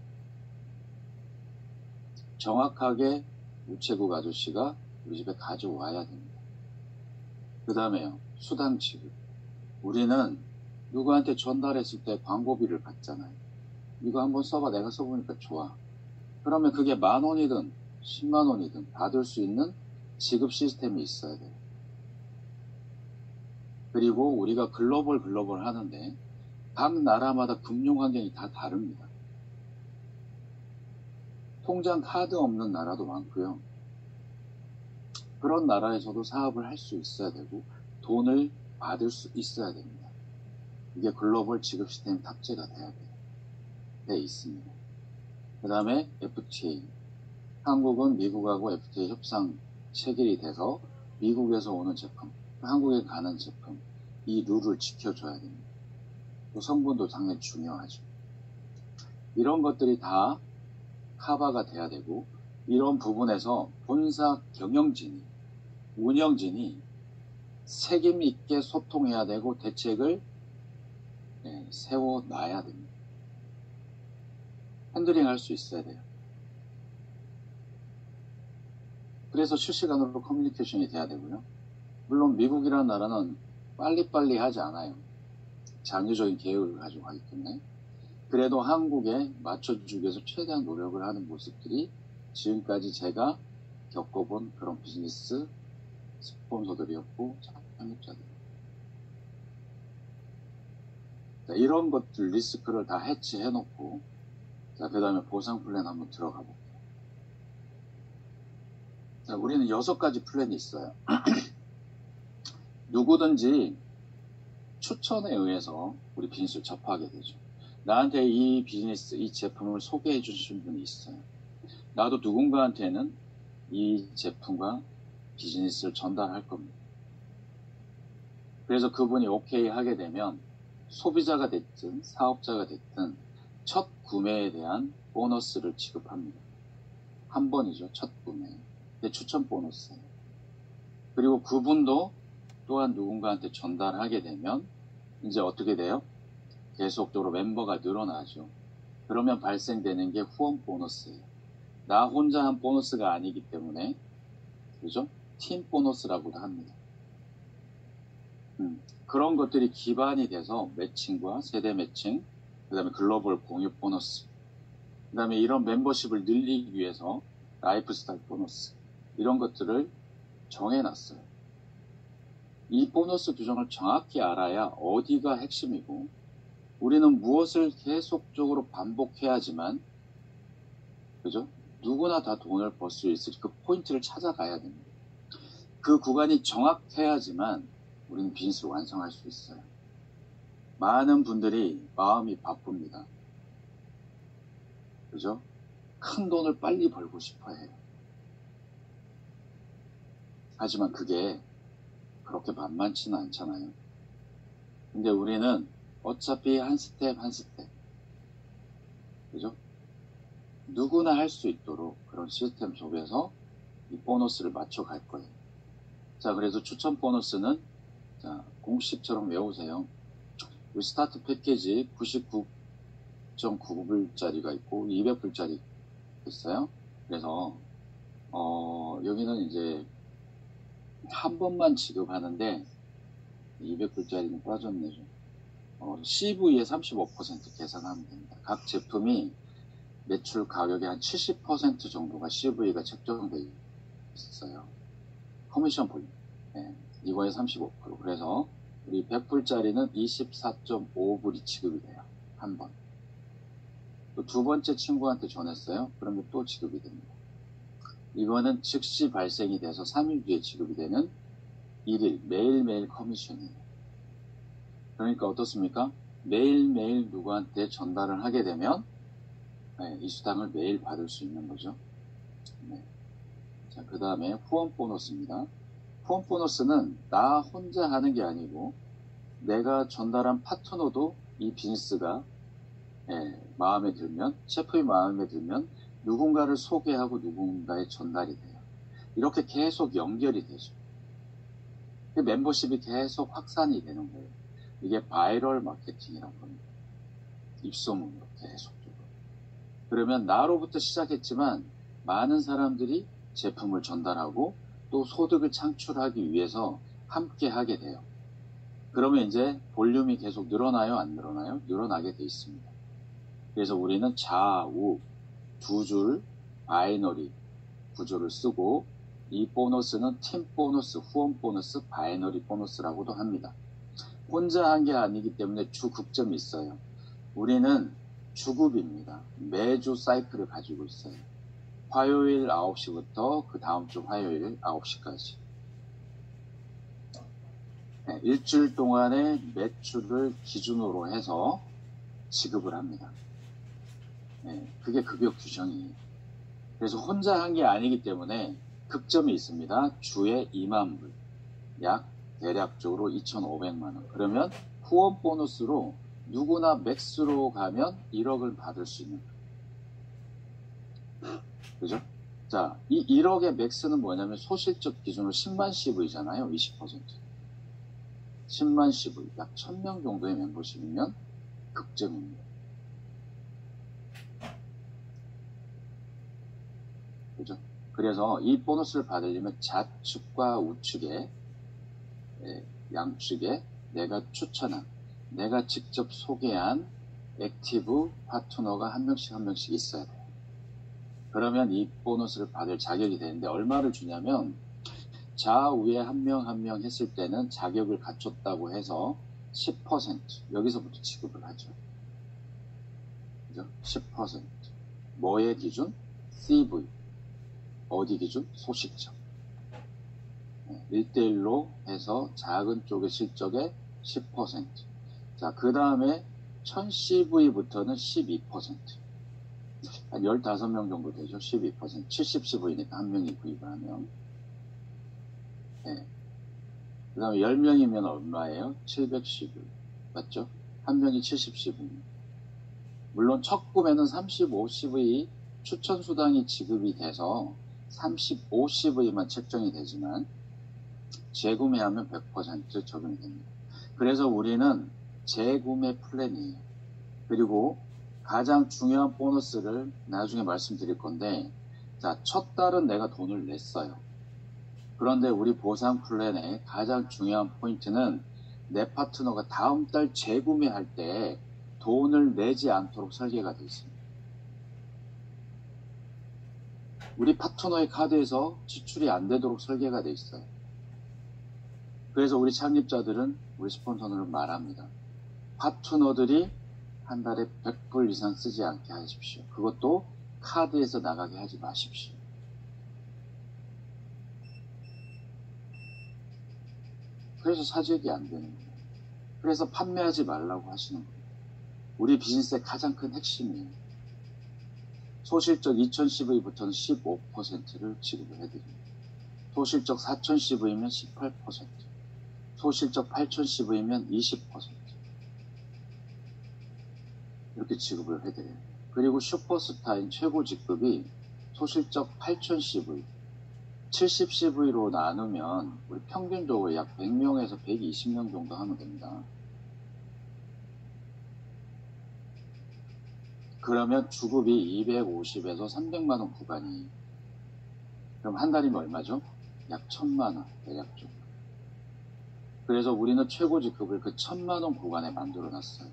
정확하게 우체국 아저씨가 우리 집에 가져와야 됩니다. 그 다음에요. 수당 지급. 우리는 누구한테 전달했을 때 광고비를 받잖아요. 이거 한번 써봐. 내가 써보니까 좋아. 그러면 그게 10,000원이든 100,000원이든 받을 수 있는 지급 시스템이 있어야 돼요. 그리고 우리가 글로벌 하는데 각 나라마다 금융 환경이 다 다릅니다. 통장 카드 없는 나라도 많고요. 그런 나라에서도 사업을 할 수 있어야 되고 돈을 받을 수 있어야 됩니다. 이게 글로벌 지급 시스템 탑재가 돼야 돼 있습니다. 그 다음에 FTA. 한국은 미국하고 FTA 협상 체결이 돼서 미국에서 오는 제품, 한국에 가는 제품, 이 룰을 지켜줘야 됩니다. 또 성분도 당연히 중요하죠. 이런 것들이 다 커버가 돼야 되고 이런 부분에서 본사 경영진이, 운영진이 책임 있게 소통해야 되고 대책을 세워놔야 됩니다. 핸들링 할 수 있어야 돼요. 그래서 실시간으로 커뮤니케이션이 돼야 되고요. 물론 미국이라는 나라는 빨리빨리 하지 않아요. 장기적인 계획을 가지고 하기 때문에. 그래도 한국에 맞춰주기 위해서 최대한 노력을 하는 모습들이 지금까지 제가 겪어본 그런 비즈니스 스폰서들이었고 창립자들. 이런 것들 리스크를 다 해치해놓고 자, 그 다음에 보상 플랜 한번 들어가 볼게요. 자, 우리는 6가지 플랜이 있어요. 누구든지 추천에 의해서 우리 비즈니스를 접하게 되죠. 나한테 이 비즈니스, 이 제품을 소개해 주신 분이 있어요. 나도 누군가한테는 이 제품과 비즈니스를 전달할 겁니다. 그래서 그분이 오케이 하게 되면 소비자가 됐든 사업자가 됐든 첫 구매에 대한 보너스를 지급합니다. 한 번이죠, 첫 구매. 근데 추천 보너스예요. 그리고 그분도 또한 누군가한테 전달하게 되면 이제 어떻게 돼요? 계속적으로 멤버가 늘어나죠. 그러면 발생되는 게 후원 보너스예요. 나 혼자 한 보너스가 아니기 때문에, 그죠? 팀 보너스라고도 합니다. 그런 것들이 기반이 돼서 매칭과 세대 매칭, 그 다음에 글로벌 공유 보너스, 그 다음에 이런 멤버십을 늘리기 위해서 라이프 스타일 보너스, 이런 것들을 정해놨어요. 이 보너스 규정을 정확히 알아야 어디가 핵심이고, 우리는 무엇을 계속적으로 반복해야지만, 그죠? 누구나 다 돈을 벌 수 있을 그 포인트를 찾아가야 됩니다. 그 구간이 정확해야지만 우리는 비즈니스를 완성할 수 있어요. 많은 분들이 마음이 바쁩니다. 그죠? 큰 돈을 빨리 벌고 싶어 해요. 하지만 그게 그렇게 만만치는 않잖아요. 근데 우리는 어차피 한 스텝 한 스텝, 그죠? 누구나 할 수 있도록 그런 시스템 속에서 이 보너스를 맞춰 갈 거예요. 자, 그래서 추천 보너스는, 자, 공식처럼 외우세요. 우리 스타트 패키지 99.99불짜리가 있고 200불짜리 있어요. 그래서 여기는 이제 한 번만 지급하는데 200불짜리는 빠졌네요. CV에 35% 계산하면 됩니다. 각 제품이 매출 가격의 한 70% 정도가 CV가 책정되어 있어요. 커미션 볼륨. 네, 이거에 35%. 그래서 우리 100불짜리는 24.5불이 지급이 돼요. 한 번. 또 두 번째 친구한테 전했어요. 그러면 또 지급이 됩니다. 이거는 즉시 발생이 돼서 3일 뒤에 지급이 되는 1일, 매일매일 커미션이에요. 그러니까 어떻습니까? 매일매일 누구한테 전달을 하게 되면, 네, 이 수당을 매일 받을 수 있는 거죠. 네. 자, 그 다음에 후원 보너스입니다. 후원 보너스는 나 혼자 하는 게 아니고 내가 전달한 파트너도 이 비즈니스가 마음에 들면, 셰프의 마음에 들면 누군가를 소개하고 누군가에 전달이 돼요. 이렇게 계속 연결이 되죠. 멤버십이 계속 확산이 되는 거예요. 이게 바이럴 마케팅이라고 합니다. 입소문으로 계속적으로. 그러면 나로부터 시작했지만 많은 사람들이 제품을 전달하고 또 소득을 창출하기 위해서 함께 하게 돼요. 그러면 이제 볼륨이 계속 늘어나요? 안 늘어나요? 늘어나게 돼 있습니다. 그래서 우리는 좌우 두 줄 바이너리 구조를 쓰고 이 보너스는 팀 보너스, 후원 보너스, 바이너리 보너스라고도 합니다. 혼자 한 게 아니기 때문에 주급점이 있어요. 우리는 주급입니다. 매주 사이클을 가지고 있어요. 화요일 9시부터 그 다음 주 화요일 9시까지. 네, 일주일 동안의 매출을 기준으로 해서 지급을 합니다. 네, 그게 급여 규정이에요. 그래서 혼자 한 게 아니기 때문에 급점이 있습니다. 주에 2만 불, 약 대략적으로 2,500만 원. 그러면 후원 보너스로 누구나 맥스로 가면 1억을 받을 수 있는 거예요. 그죠? 자, 이 1억의 맥스는 뭐냐면 소실적 기준으로 10만 CV잖아요. 20%. 10만 CV, 약 1000명 정도의 멤버십이면 급점입니다. 그죠? 그래서 이 보너스를 받으려면 좌측과 우측에, 양측에 내가 추천한, 내가 직접 소개한 액티브 파트너가 한 명씩 한 명씩 있어야 돼요. 그러면 이 보너스를 받을 자격이 되는데 얼마를 주냐면 좌우에 한 명 한 명 했을 때는 자격을 갖췄다고 해서 10% 여기서부터 지급을 하죠. 그죠? 10%. 뭐의 기준? CV. 어디 기준? 소실적. 1대1로 해서 작은 쪽의 실적의 10%. 자, 그 다음에 1000CV부터는 12%. 한 15명 정도 되죠. 12%. 70CV니까 한 명이 구입을 하면. 네. 그 다음에 10명이면 얼마예요? 710CV. 맞죠? 한 명이 70CV. 물론 첫 구매는 35CV 추천수당이 지급이 돼서 35CV만 책정이 되지만 재구매하면 100% 적용이 됩니다. 그래서 우리는 재구매 플랜이에요. 그리고 가장 중요한 보너스를 나중에 말씀드릴 건데, 자, 첫 달은 내가 돈을 냈어요. 그런데 우리 보상 플랜의 가장 중요한 포인트는 내 파트너가 다음 달 재구매할 때 돈을 내지 않도록 설계가 되어 있습니다. 우리 파트너의 카드에서 지출이 안 되도록 설계가 되어 있어요. 그래서 우리 창립자들은 우리 스폰서들은 말합니다. 파트너들이 한 달에 100불 이상 쓰지 않게 하십시오. 그것도 카드에서 나가게 하지 마십시오. 그래서 사재기 안 되는 거예요. 그래서 판매하지 말라고 하시는 거예요. 우리 비즈니스의 가장 큰 핵심이에요. 소실적 2000CV부터는 15%를 지급을 해드립니다. 소실적 4000CV면 18%, 소실적 8000CV면 20%. 이렇게 지급을 해드려요. 그리고 슈퍼스타인 최고 직급이 소실적 8000CV, 70CV로 나누면 우리 평균적으로 약 100명에서 120명 정도 하면 됩니다. 그러면 주급이 250에서 300만원 구간이, 그럼 한 달이면 얼마죠? 약 1000만원 대략적으로. 그래서 우리는 최고 직급을 그 1000만원 구간에 만들어 놨어요.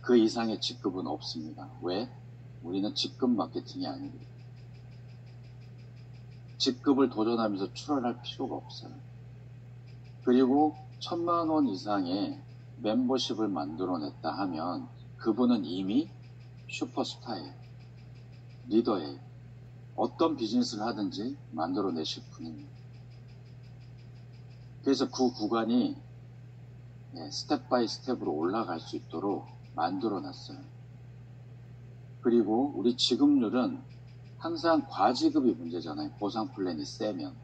그 이상의 직급은 없습니다. 왜? 우리는 직급 마케팅이 아닙니다. 직급을 도전하면서 출원할 필요가 없어요. 그리고 1000만원 이상의 멤버십을 만들어냈다 하면 그분은 이미 슈퍼스타예요. 리더예요. 어떤 비즈니스를 하든지 만들어내실 분입니다. 그래서 그 구간이 스텝 바이 스텝으로 올라갈 수 있도록 만들어놨어요. 그리고 우리 지급률은 항상 과지급이 문제잖아요. 보상 플랜이 세면.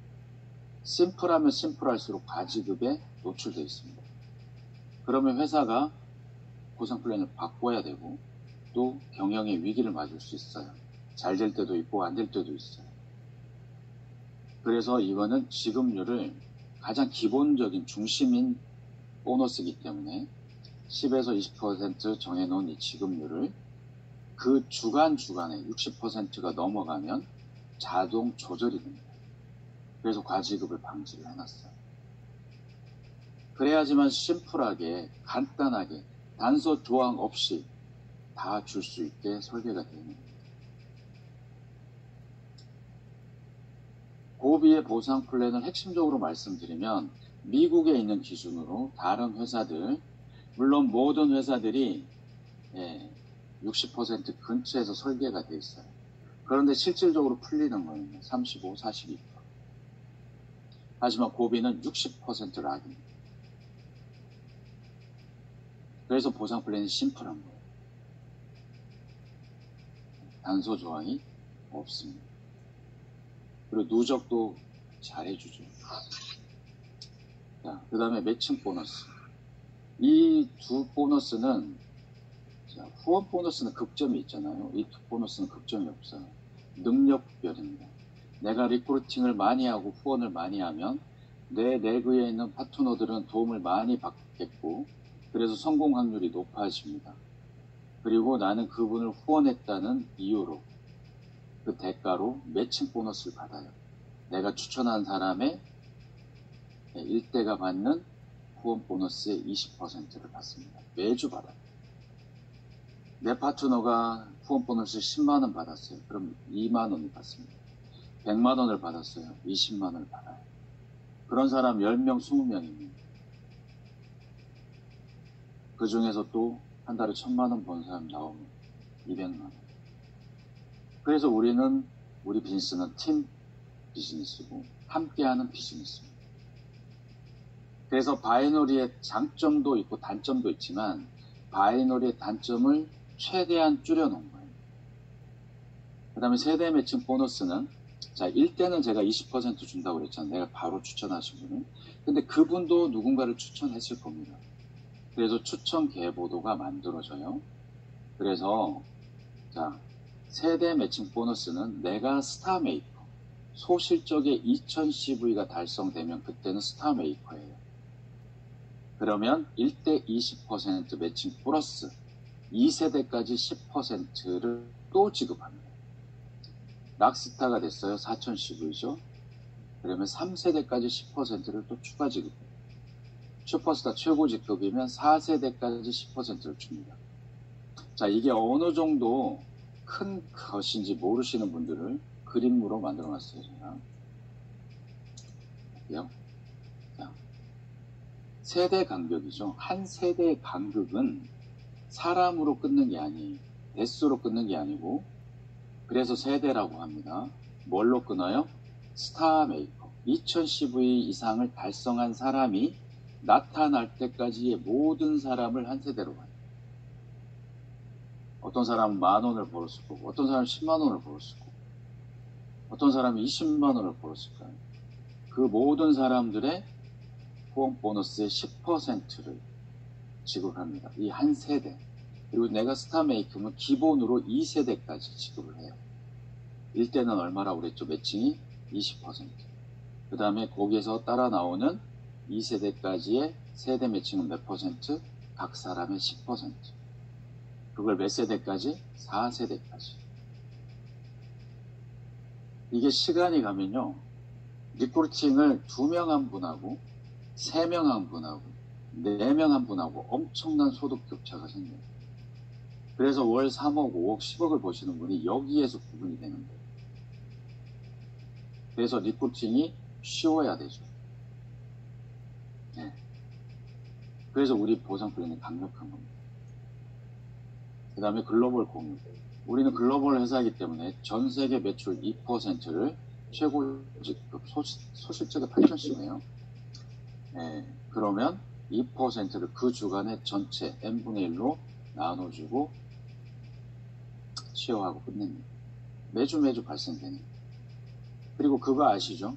심플하면 심플할수록 과지급에 노출되어 있습니다. 그러면 회사가 보상 플랜을 바꿔야 되고 또 경영의 위기를 맞을 수 있어요. 잘 될 때도 있고 안 될 때도 있어요. 그래서 이거는 지급률을 가장 기본적인 중심인 보너스이기 때문에 10에서 20% 정해놓은 이 지급률을 그 주간에 60%가 넘어가면 자동 조절이 됩니다. 그래서 과지급을 방지를 해놨어요. 그래야지만 심플하게 간단하게 단서 조항 없이 다 줄 수 있게 설계가 되어 있는 겁니다. 고비의 보상 플랜을 핵심적으로 말씀드리면 미국에 있는 기준으로 다른 회사들, 물론 모든 회사들이 60% 근처에서 설계가 되어 있어요. 그런데 실질적으로 풀리는 거는 35, 42%. 하지만 고비는 60% 락입니다. 그래서 보상 플랜이 심플한 거예요. 단서 조항이 없습니다. 그리고 누적도 잘해주죠. 자, 그 다음에 매칭 보너스. 이 두 보너스는, 자, 후원 보너스는 극점이 있잖아요. 이 두 보너스는 극점이 없어요. 능력별입니다. 내가 리크루팅을 많이 하고 후원을 많이 하면 내 내부에 있는 파트너들은 도움을 많이 받겠고, 그래서 성공 확률이 높아집니다. 그리고 나는 그분을 후원했다는 이유로 그 대가로 매칭 보너스를 받아요. 내가 추천한 사람의 일대가 받는 후원 보너스의 20%를 받습니다. 매주 받아요. 내 파트너가 후원 보너스 10만원 받았어요. 그럼 2만원을 받습니다. 100만원을 받았어요. 20만원을 받아요. 그런 사람 10명, 20명입니다. 그 중에서 또 한 달에 1000만원 번 사람 나오면 200만원. 그래서 우리 비즈니스는 팀 비즈니스고 함께하는 비즈니스입니다. 그래서 바이너리의 장점도 있고 단점도 있지만 바이너리의 단점을 최대한 줄여놓은 거예요. 그 다음에 세대 매칭 보너스는, 자, 1대는 제가 20% 준다고 그랬잖아요. 내가 바로 추천하신 분은. 근데 그분도 누군가를 추천했을 겁니다. 그래서 추천 계보도가 만들어져요. 그래서, 자, 세대 매칭 보너스는 내가 스타 메이커, 소실적의 2000CV가 달성되면 그때는 스타 메이커예요. 그러면 1대 20% 매칭 플러스 2세대까지 10%를 또 지급합니다. 락스타가 됐어요. 4000CV죠. 그러면 3세대까지 10%를 또 추가 지급해요. 슈퍼스타 최고 직급이면 4세대까지 10%를 줍니다. 자, 이게 어느 정도 큰 것인지 모르시는 분들을 그림으로 만들어 놨어요. 제가. 볼게요. 자, 세대 간격이죠. 한 세대의 간격은 사람으로 끊는 게 아니에요. 대수로 끊는 게 아니고, 그래서 세대라고 합니다. 뭘로 끊어요? 스타 메이커. 2000CV 이상을 달성한 사람이 나타날 때까지의 모든 사람을 한 세대로 봐요. 어떤 사람은 10,000원을 벌었을 거고, 어떤 사람은 100,000원을 벌었을 거고, 어떤 사람은 200,000원을 벌었을 거예요. 그 모든 사람들의 후원 보너스의 10%를 지급합니다. 이 한 세대. 그리고 내가 스타 메이크면 기본으로 2세대까지 지급을 해요. 1대는 얼마라고 그랬죠? 매칭이 20%. 그 다음에 거기에서 따라 나오는 2세대까지의 세대 매칭은 몇 퍼센트? 각 사람의 10%. 그걸 몇 세대까지? 4세대까지. 이게 시간이 가면요. 리크루팅을 2명 한 분하고 3명 한 분하고 4명 한 분하고 엄청난 소득 격차가 생겨요. 그래서 월 3억, 5억, 10억을 버시는 분이 여기에서 구분이 되는 거예요. 그래서 리크루팅이 쉬워야 되죠. 네. 그래서 우리 보상 플랜이 강력한 겁니다. 그 다음에 글로벌 공유. 우리는 글로벌 회사이기 때문에 전 세계 매출 2%를 최고 직급 소실적의 8,000씩이네요. 네. 그러면 2%를 그 주간의 전체 n분의 1로 나눠주고 취업하고 끝냅니다. 매주 발생되는. 그리고 그거 아시죠?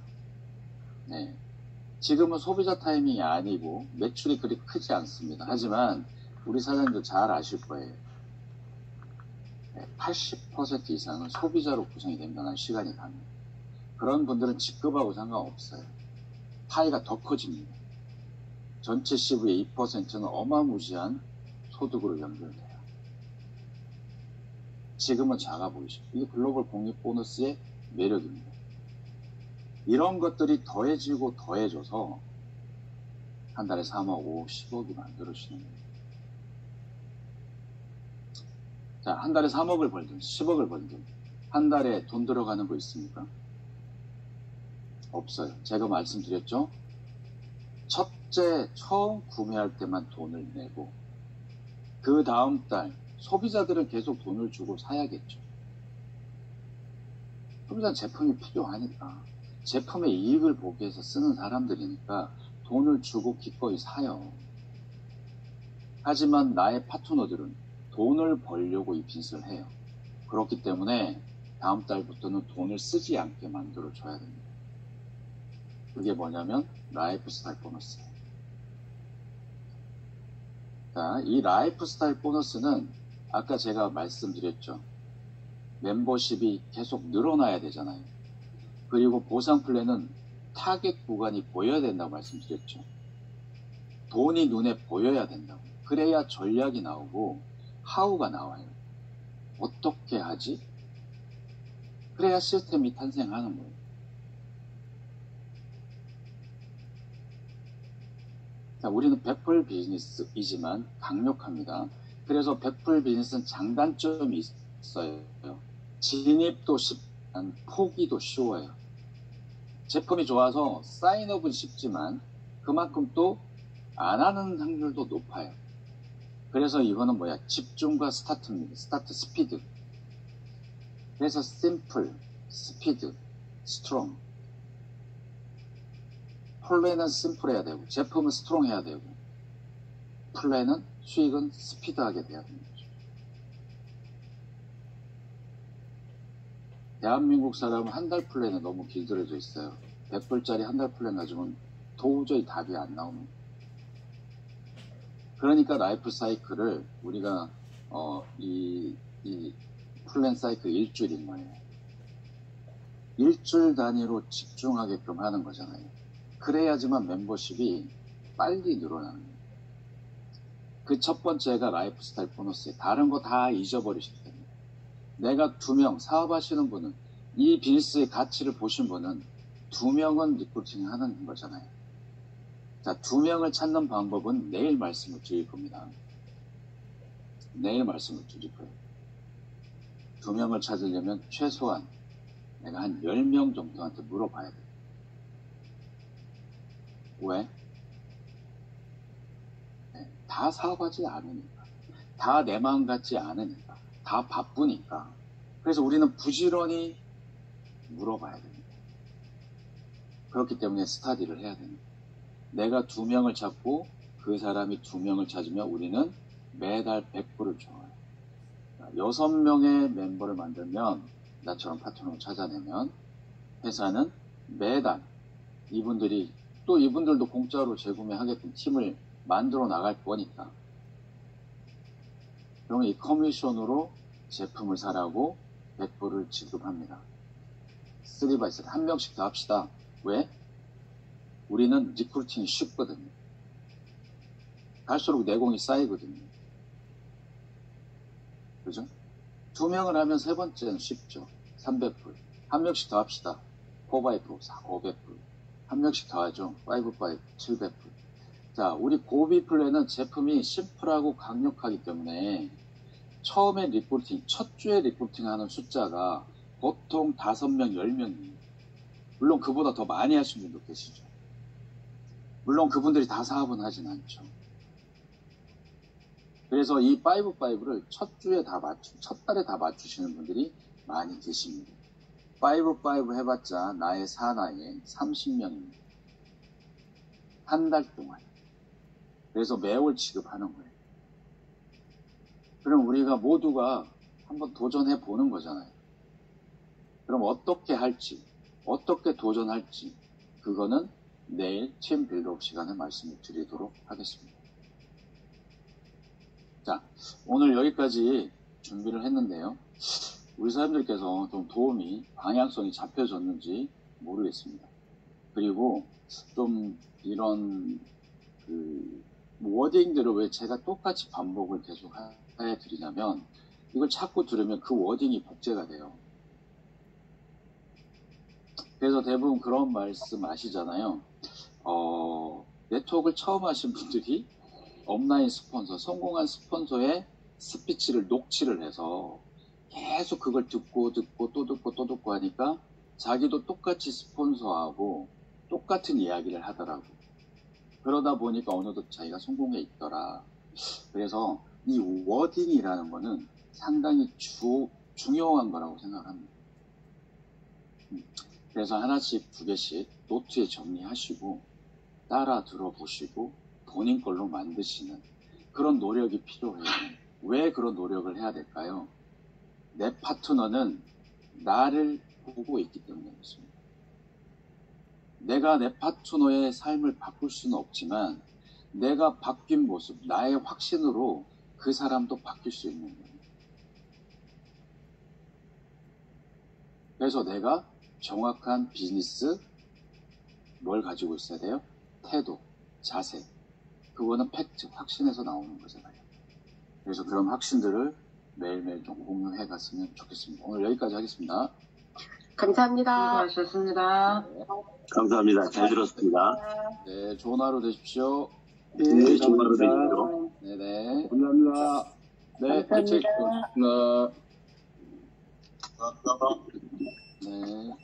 네. 지금은 소비자 타이밍이 아니고 매출이 그리 크지 않습니다. 하지만 우리 사장님도 잘 아실 거예요. 80% 이상은 소비자로 구성이 된다는 시간이 갑니다. 그런 분들은 직급하고 상관없어요. 파이가 더 커집니다. 전체 CV의 2%는 어마무시한 소득으로 연결돼요. 지금은 작아 보이죠. 이게 글로벌 공익 보너스의 매력입니다. 이런 것들이 더해지고 더해져서 한 달에 3억, 5억, 10억이 만들어지는 거예요. 자, 한 달에 3억을 벌든 10억을 벌든 한 달에 돈 들어가는 거 있습니까? 없어요. 제가 말씀드렸죠? 첫째, 처음 구매할 때만 돈을 내고 그 다음 달 소비자들은 계속 돈을 주고 사야겠죠. 소비자는 제품이 필요하니까 제품의 이익을 보기 위해서 쓰는 사람들이니까 돈을 주고 기꺼이 사요. 하지만 나의 파트너들은 돈을 벌려고 이 빚을 해요. 그렇기 때문에 다음 달부터는 돈을 쓰지 않게 만들어줘야 됩니다. 그게 뭐냐면 라이프 스타일 보너스예요. 자, 이 라이프 스타일 보너스는 아까 제가 말씀드렸죠. 멤버십이 계속 늘어나야 되잖아요. 그리고 보상 플랜은 타겟 구간이 보여야 된다고 말씀드렸죠. 돈이 눈에 보여야 된다고. 그래야 전략이 나오고 하우가 나와요. 어떻게 하지? 그래야 시스템이 탄생하는 거예요. 자, 우리는 베풀 비즈니스이지만 강력합니다. 그래서 베풀 비즈니스는 장단점이 있어요. 진입도 쉽지만 포기도 쉬워요. 제품이 좋아서 사인업은 쉽지만 그만큼 또 안 하는 확률도 높아요. 그래서 이거는 뭐야? 집중과 스타트입니다. 스타트 스피드. 그래서 심플, 스피드, 스트롱. 플랜은 심플해야 되고 제품은 스트롱해야 되고 플랜은 수익은 스피드하게 돼야 됩니다. 대한민국 사람은 한 달 플랜에 너무 길들여져 있어요. 100불짜리 한 달 플랜 가지고는 도저히 답이 안 나옵니다. 그러니까 라이프 사이클을 우리가 이 플랜 사이클 일주일인 거예요. 일주일 단위로 집중하게끔 하는 거잖아요. 그래야지만 멤버십이 빨리 늘어나는 거예요. 그 첫 번째가 라이프 스타일 보너스예요. 다른 거 다 잊어버리셔야 됩니다. 내가 2명, 사업하시는 분은 이 비즈니스의 가치를 보신 분은 2명은 리크루팅 하는 거잖아요. 자, 2명을 찾는 방법은 내일 말씀을 드릴 겁니다. 내일 말씀을 드릴 거예요. 2명을 찾으려면 최소한 내가 한 10명 정도한테 물어봐야 돼요. 왜? 네, 다 사업하지 않으니까. 다 내 마음 같지 않으니까. 다 바쁘니까. 그래서 우리는 부지런히 물어봐야 됩니다. 그렇기 때문에 스터디를 해야 됩니다. 내가 2명을 찾고 그 사람이 2명을 찾으면 우리는 매달 100불을 줘요. 6명의 멤버를 만들면, 나처럼 파트너를 찾아내면 회사는 매달 이분들도 공짜로 재구매하게끔 팀을 만들어 나갈 거니까, 그러면 이 커미션으로 제품을 사라고 100불을 지급합니다. 3x3 한 명씩 더 합시다. 왜? 우리는 리크루팅이 쉽거든요. 갈수록 내공이 쌓이거든요. 그죠? 2명을 하면 세 번째는 쉽죠. 300불. 한 명씩 더 합시다. 4x4, 500불. 한 명씩 더 하죠. 5x5, 700불. 자, 우리 고비 플랜은 제품이 심플하고 강력하기 때문에 처음에 리크루팅, 첫 주에 리크루팅 하는 숫자가 보통 5명, 10명이에요. 물론 그보다 더 많이 하신 분도 계시죠. 물론 그분들이 다 사업은 하진 않죠. 그래서 이 5-5를 첫 달에 다 맞추시는 분들이 많이 계십니다. 5-5 해봤자 나의 사나이에 30명입니다. 한 달 동안. 그래서 매월 지급하는 거예요. 그럼 우리가 모두가 한번 도전해 보는 거잖아요. 그럼 어떻게 할지, 어떻게 도전할지, 그거는 내일 팀 빌드업 시간에 말씀을 드리도록 하겠습니다. 자, 오늘 여기까지 준비를 했는데요. 우리 사람들께서 좀 도움이, 방향성이 잡혀졌는지 모르겠습니다. 그리고 좀 이런 워딩들을 왜 제가 똑같이 반복을 계속 해드리냐면, 이걸 자꾸 들으면 그 워딩이 복제가 돼요. 그래서 대부분 그런 말씀 아시잖아요. 네트워크를 처음 하신 분들이 업라인 스폰서, 성공한 스폰서의 스피치를 녹취를 해서 계속 그걸 듣고 또 듣고 하니까 자기도 똑같이 스폰서하고 똑같은 이야기를 하더라고. 그러다 보니까 어느덧 자기가 성공해 있더라. 그래서 이 워딩이라는 거는 상당히 중요한 거라고 생각합니다. 그래서 하나씩 2개씩 노트에 정리하시고 따라 들어보시고 본인 걸로 만드시는 그런 노력이 필요해요. 왜 그런 노력을 해야 될까요? 내 파트너는 나를 보고 있기 때문에 그렇습니다. 내가 내 파트너의 삶을 바꿀 수는 없지만 내가 바뀐 모습, 나의 확신으로 그 사람도 바뀔 수 있는 거예요. 그래서 내가 정확한 비즈니스 뭘 가지고 있어야 돼요? 태도, 자세. 그거는 팩트, 확신에서 나오는 거잖아요. 그래서 그런 확신들을 매일매일 좀 공유해 갔으면 좋겠습니다. 오늘 여기까지 하겠습니다. 감사합니다. 수고하셨습니다. 네, 감사합니다. 잘 들었습니다. 네, 좋은 하루 되십시오. 네, 좋은 하루 되십시오. 네네. 감사합니다. 네, 감사합니다. 네.